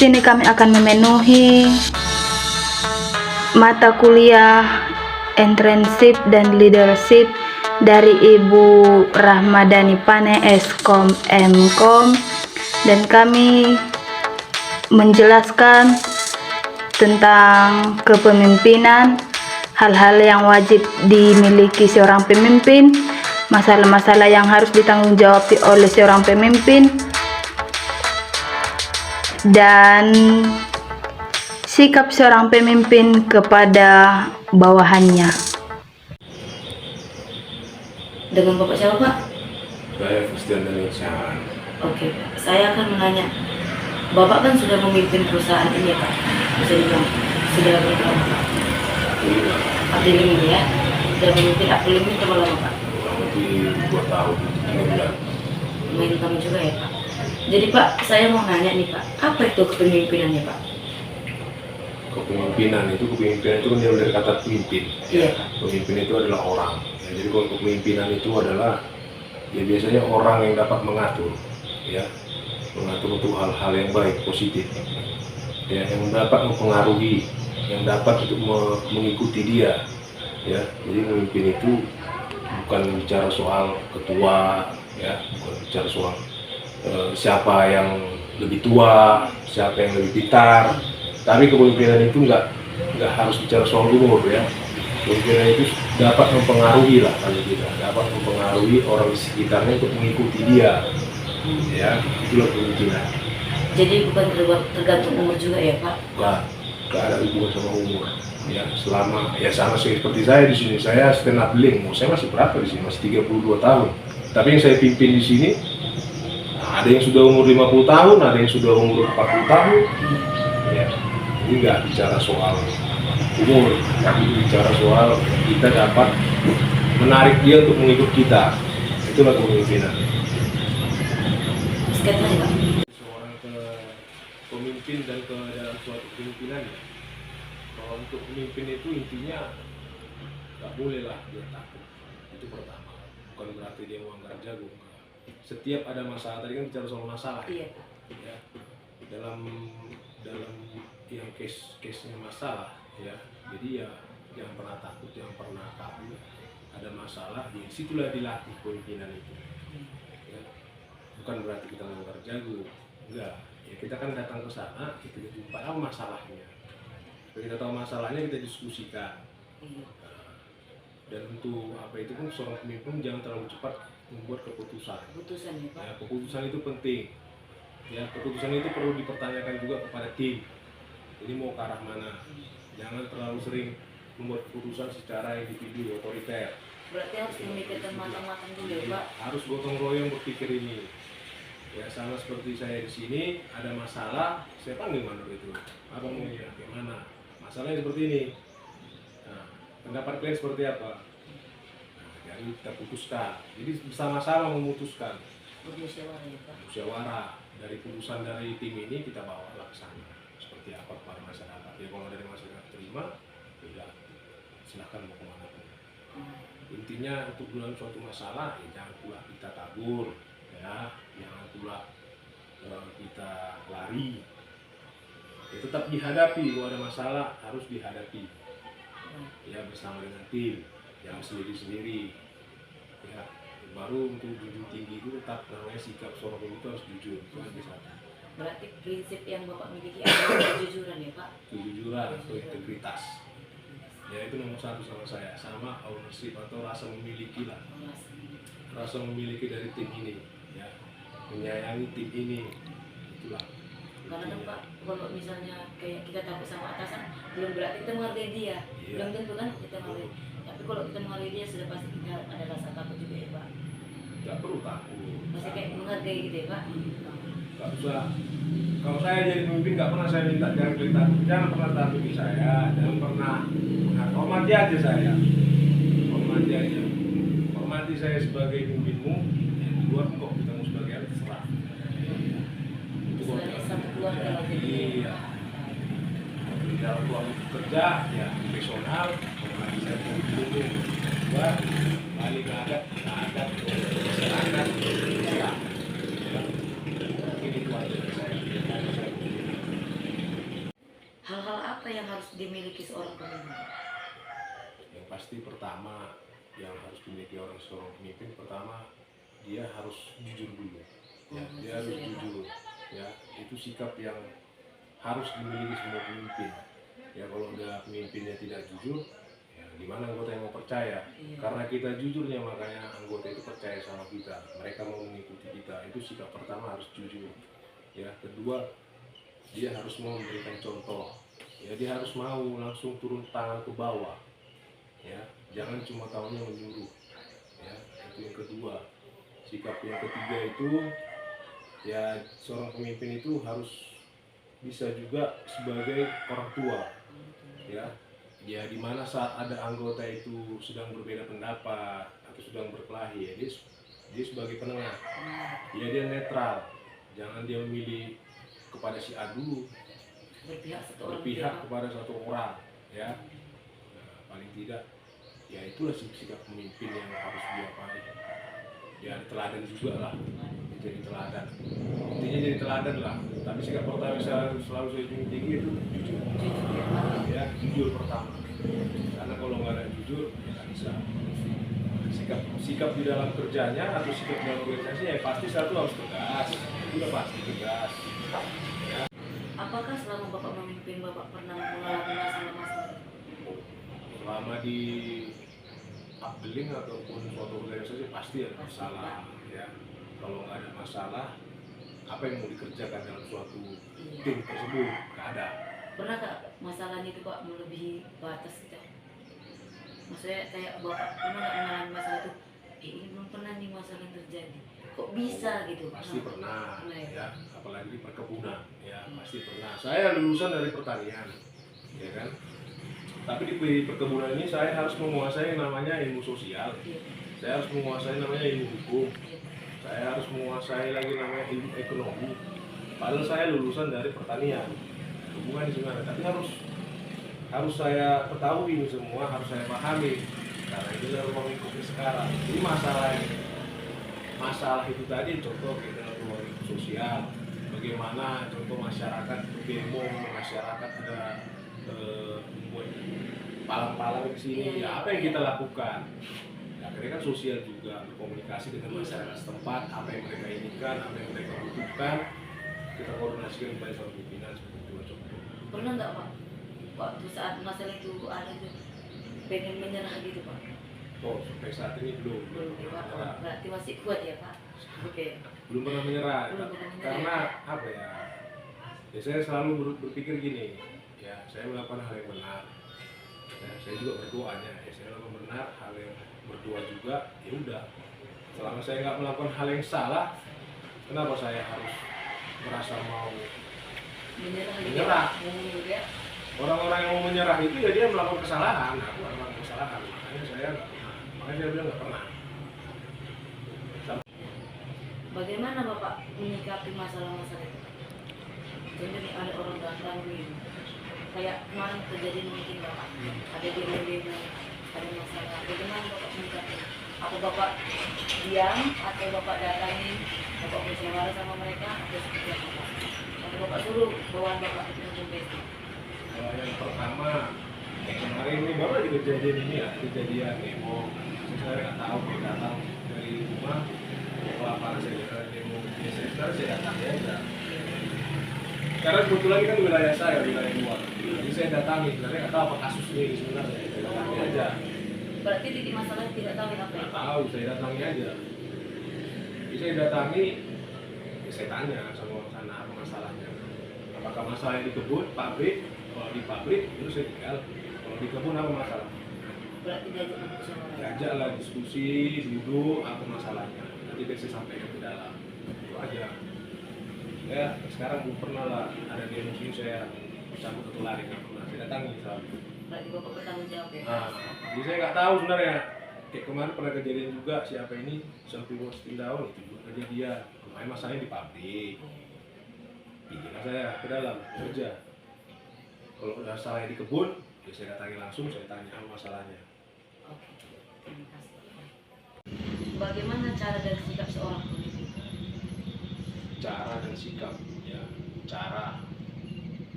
sini kami akan memenuhi mata kuliah Entrepreneurship dan Leadership dari Ibu Rahmadani Pane Eskom Mkom, dan kami menjelaskan tentang kepemimpinan, hal-hal yang wajib dimiliki seorang pemimpin, masalah-masalah yang harus ditanggungjawab oleh seorang pemimpin, dan sikap seorang pemimpin kepada bawahannya. Dengan Bapak siapa, Pak? Saya Christian Indonesia. Oke, Pak. Saya akan menanya, Bapak kan sudah memimpin perusahaan ini, Pak. Bisa dibilang sudah berapa lama, Pak? Abdi ini ya, sudah memimpin Abdi ini berapa lama, Pak? Kurang lebih 2 tahun, 3 bulan. Lumayan lama juga ya, Pak. Jadi Pak, saya mau nanya nih, Pak, apa itu kepemimpinannya, Pak? Kepemimpinan itu kan dia dari kata pemimpin. Iya, Pak. Pemimpin itu adalah orang. Ya, jadi kalau kepemimpinan itu adalah ya biasanya orang yang dapat mengatur, ya, mengatur untuk hal-hal yang baik, positif, ya, yang dapat mempengaruhi, yang dapat untuk mengikuti dia, ya. Jadi memimpin itu bukan bicara soal ketua, ya, bukan bicara soal siapa yang lebih tua, siapa yang lebih pintar. Tapi kepemimpinan itu nggak harus bicara soal umur, ya. Kepemimpinan itu dapat mempengaruhi lah, kalau kita dapat mempengaruhi orang di sekitarnya untuk mengikuti dia, ya. Itulah kepemimpinan. Jadi bukan tergantung umur juga ya, Pak? Nggak ada hubungan sama umur, ya. Selama ya sama seperti saya di sini, saya stand up link, saya masih berapa di sini, masih 32 tahun. Tapi yang saya pimpin di sini, ada yang sudah umur 50 tahun, ada yang sudah umur 40 tahun, ya. Ini nggak bicara soal umur, tapi bicara soal kita dapat menarik dia untuk mengikut kita. Itulah kepemimpinan. Statement, Pak. Seorang pemimpin dan ke dalam suatu kepemimpinan, ya. Kalau untuk pemimpin itu intinya nggak boleh lah dia takut. Itu pertama. Bukan berarti dia mau anggar jago. Setiap ada masalah, tadi kan bicara soal masalah. Iya, Pak. Ya, dalam yang case-nya masalah, ya, jadi ya jangan pernah takut, jangan pernah kabur. Ada masalah, di situlah dilatih kepemimpinan itu, ya. Bukan berarti kita nganggar jago, enggak, ya. Kita kan datang ke sana, kita jumpa apa masalahnya, kita tahu masalahnya, kita diskusikan. Nah, dan untuk apa itu pun seorang pemimpin jangan terlalu cepat membuat keputusan. Keputusan ya, Pak. Ya, keputusan itu penting. Ya, keputusan itu perlu dipertanyakan juga kepada tim. Ini mau ke arah mana? Jangan terlalu sering membuat keputusan secara individu, otoriter. Berarti harus memikirkan matang-matang dulu ya, Pak. Harus gotong royong berpikir ini. Ya, sama seperti saya di sini, ada masalah, saya panggil mandor itu. Apa maunya? Bagaimana? Masalahnya seperti ini. Nah, pendapat kalian seperti apa? Nah, jadi kita putuskan. Jadi bersama-sama memutuskan. Bermusyawarah ya, Pak. Musyawarah. Dari putusan dari tim ini kita bawa ke sana. Seperti apa kepada masyarakat. Ya, kalau dari masyarakat terima, ya silahkan mau kemana pun. Intinya untuk dalam suatu masalah, ya jangan pula kita kabur, ya, jangan pula kita lari. Ya, tetap dihadapi. Kalau ada masalah harus dihadapi, ya, bersama dengan tim, jangan sendiri-sendiri, ya. Baru untuk jujur tinggi itu tetap namanya sikap seorang pemimpin itu harus jujur, itu aja satu. Berarti prinsip yang Bapak miliki adalah kejujuran ya, Pak? Kejujuran atau integritas, ya, itu nomor satu sama saya. Sama ownership atau rasa memiliki lah, rasa memiliki dari tim ini, ya, menyayangi tim ini, itulah. Karena kan, Pak, kalau misalnya kayak kita takut sama atasan, belum berarti kita menghargai dia. Iya. Belum tentu kan kita menghargai. Tapi kalau kita menghargai dia, sudah pasti kita ada rasa takut juga ya, Pak. Gak perlu takut. Masih kayak menghargai gitu ya, Pak. Gak usah. Kalau saya jadi pemimpin nggak pernah saya minta jangan pernah takuti saya, jangan pernah. Nah, hormati aja saya, hormati aja, hormati saya sebagai pemimpinmu. Yang di luar kok kita mau sebagai apa terserah. Itu kok. Sebagai satu keluarga lagi. Iya. Di dalam ruang kerja, ya, profesional, hormati saya sebagai pemimpin. Dua, balik ke adat, masyarakat. Ya. Ini itu aja saya. hal-hal apa yang harus dimiliki seorang pemimpin? Yang pasti pertama yang harus dimiliki seorang pemimpin, pertama dia harus jujur dulu. Ya, dia harus jujur. Ya, itu sikap yang harus dimiliki semua pemimpin. Ya, kalau udah pemimpinnya tidak jujur, ya gimana anggota yang mau percaya? Karena kita jujurnya makanya anggota itu percaya sama kita. Mereka mau mengikuti kita. Itu sikap pertama, harus jujur. Ya, kedua, dia harus mau memberikan contoh. Ya, dia harus mau langsung turun tangan ke bawah. Ya, jangan cuma tahunya menyuruh. Ya, itu yang kedua. Sikap yang ketiga itu, ya seorang pemimpin itu harus bisa juga sebagai orang tua. Ya di mana saat ada anggota itu sedang berbeda pendapat atau sedang berkelahi, ya dia sebagai penengah. Ya, dia netral. Jangan dia memilih kepada si A dulu, berpihak kepada satu orang. Ya, nah, paling tidak, ya itulah sikap pemimpin yang harus dia pakai. Ya, teladan juga lah, jadi teladan. Intinya jadi teladan lah. Tapi sikap pertama selalu saya tinggi itu jujur. Ya, jujur pertama. Karena kalau nggak ada jujur, ya nggak bisa. Sikap di dalam kerjanya atau sikap dalam organisasi, ya pasti satu harus tegas. Itu udah pasti tegas. Ya. Apakah selama Bapak memimpin, Bapak pernah mengalami masalah-masalah? Selama di upbuilding ataupun suatu organisasi pasti ada masalah. Ya, kalau nggak ada masalah, apa yang mau dikerjakan dalam suatu tim tersebut? Nggak ada. Pernah nggak masalahnya itu Pak melebihi batas kita? Maksudnya kayak Bapak pernah nggak mengalami masalah itu? Ini belum pernah nih masalah yang terjadi. Kok bisa gitu? Pasti pernah. Ya. Ya, apalagi di perkebunan. Ya, pasti pernah. Saya lulusan dari pertanian, ya kan? Tapi di perkebunan ini saya harus menguasai namanya ilmu sosial. Saya harus menguasai namanya ilmu hukum. Saya harus menguasai lagi namanya ilmu ekonomi. Padahal saya lulusan dari pertanian. Hubungan sebenarnya, tapi harus saya ketahui ini semua, harus saya pahami. Karena ini adalah ruang lingkupnya sekarang. Jadi masalah itu tadi contoh kita dalam ruang lingkup sosial. Bagaimana contoh masyarakat demo, masyarakat ada membuat palang-palang di sini, ya apa yang kita lakukan? Ya, akhirnya kan sosial juga berkomunikasi dengan masyarakat setempat, apa yang mereka inginkan, apa yang mereka butuhkan, kita koordinasikan baik sama pimpinan seperti itu contoh. Pernah nggak Pak waktu saat masalah itu ada tuh pengen menyerah gitu Pak? Oh, sampai saat ini belum Pak. menyerah. Berarti masih kuat ya Pak? Oke. Belum pernah menyerah. Belum pernah menyerah. Karena apa ya? Ya saya selalu berpikir gini. Ya, saya melakukan hal yang benar. Ya, saya juga berdoanya. Ya, saya melakukan benar, hal yang berdoa juga. Ya udah. Selama saya nggak melakukan hal yang salah, kenapa saya harus merasa mau menyerah? Ya. Orang-orang yang mau menyerah itu ya dia melakukan kesalahan. Aku nggak melakukan kesalahan. Makanya saya nggak pernah. Makanya saya bilang nggak pernah. Bagaimana Bapak menyikapi masalah-masalah itu? Contohnya ada orang datang gitu. Kayak kemarin kejadian mungkin Bapak ada demo, ada masalah. Bagaimana Bapak menyikapi? Apa Bapak diam atau Bapak datangin, Bapak musyawarah sama mereka atau seperti apa? Atau Bapak suruh bawaan Bapak itu untuk Kalau yang pertama, kemarin ini baru aja kejadian ini ya, kejadian demo. Saya nggak tahu, saya datang dari rumah ke lapangan, saya datang demo. Sekarang saya datang ya, enggak. Karena kebetulan kan wilayah saya, wilayah luar. Jadi saya datangi, sebenarnya nggak tahu apa kasus ini sebenarnya. Saya datangi aja. Berarti titik masalahnya tidak tahu apa Nggak itu? tahu, saya datangi aja. Jadi saya datangi, ya saya tanya sama orang sana apa masalahnya. Apakah masalahnya di kebun, pabrik? Kalau di pabrik itu saya tinggal. Kalau di kebun apa masalah? Berarti diajak musyawarah. Diajak lah diskusi, duduk apa masalahnya. Nanti saya sampaikan ke dalam. Itu aja. Ya sekarang belum pernah lah ada di sini saya cabut atau lari, nggak pernah. Saya datangi misalnya. Berarti Bapak bertanggung jawab ya? Nah, jadi saya nggak tahu sebenarnya. Kayak kemarin pernah kejadian juga siapa ini sampai mau daun itu juga kejadian. Kemarin masalahnya di pabrik. Bikin saya ke dalam kerja. Kalau udah salahnya di kebun, ya saya datangi langsung, saya tanya apa masalahnya. Oke, terima kasih. Bagaimana cara dan sikap seorang pemimpin? Cara dan sikap, ya cara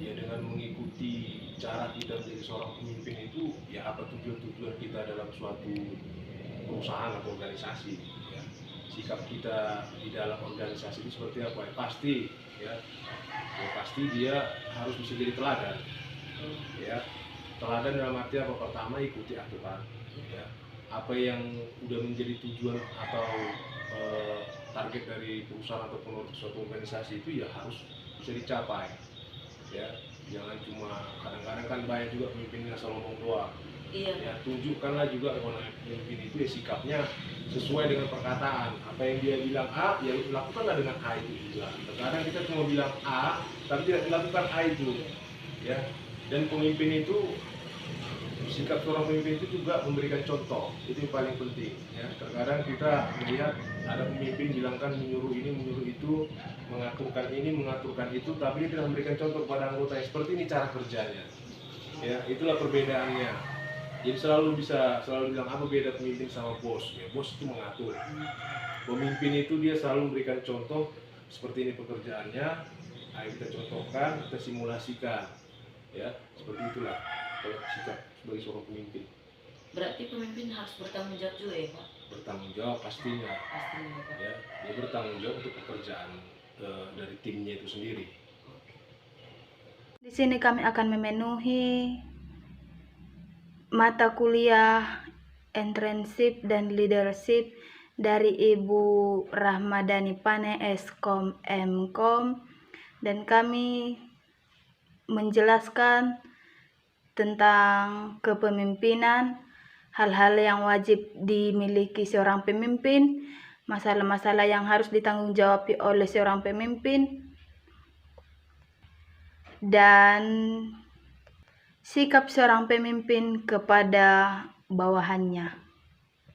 ya dengan mengikuti cara kita menjadi seorang pemimpin itu, ya apa tujuan-tujuan kita dalam suatu perusahaan atau organisasi, ya. Sikap kita di dalam organisasi itu seperti apa? Ya pasti dia harus bisa jadi teladan, ya. Teladan dalam arti apa? Pertama, ikuti aturan, ya. Apa yang udah menjadi tujuan atau target dari perusahaan ataupun suatu organisasi itu ya harus bisa dicapai, ya. Jangan cuma, kadang-kadang kan banyak juga pemimpin yang asal ngomong doang. Iya. Ya, tunjukkanlah juga kalau pemimpin itu ya sikapnya sesuai dengan perkataan. Apa yang dia bilang A, ya lakukanlah dengan A itu juga. Terkadang kita cuma bilang A, tapi tidak dilakukan A itu, ya. Dan pemimpin itu, sikap seorang pemimpin itu juga memberikan contoh. Itu yang paling penting, ya. Terkadang kita melihat ada pemimpin bilangkan menyuruh ini, menyuruh itu, mengaturkan ini, mengaturkan itu, tapi dia tidak memberikan contoh kepada anggotanya. Seperti ini cara kerjanya, ya. Itulah perbedaannya. Jadi selalu bilang apa beda pemimpin sama bos, ya. Bos itu mengatur, pemimpin itu dia selalu memberikan contoh. Seperti ini pekerjaannya, ayo kita contohkan, kita simulasikan, ya. Seperti itulah kalau sikap sebagai seorang pemimpin. Berarti pemimpin harus bertanggung jawab juga ya Pak? Bertanggung jawab pastinya, Pastinya Pak. ya. Dia bertanggung jawab untuk pekerjaan dari timnya itu sendiri. Di sini kami akan memenuhi mata kuliah Entrepreneurship dan Leadership dari Ibu Rahmadani Pane Eskom Mkom, dan kami menjelaskan tentang kepemimpinan, hal-hal yang wajib dimiliki seorang pemimpin, masalah-masalah yang harus ditanggungjawab oleh seorang pemimpin, dan sikap seorang pemimpin kepada bawahannya.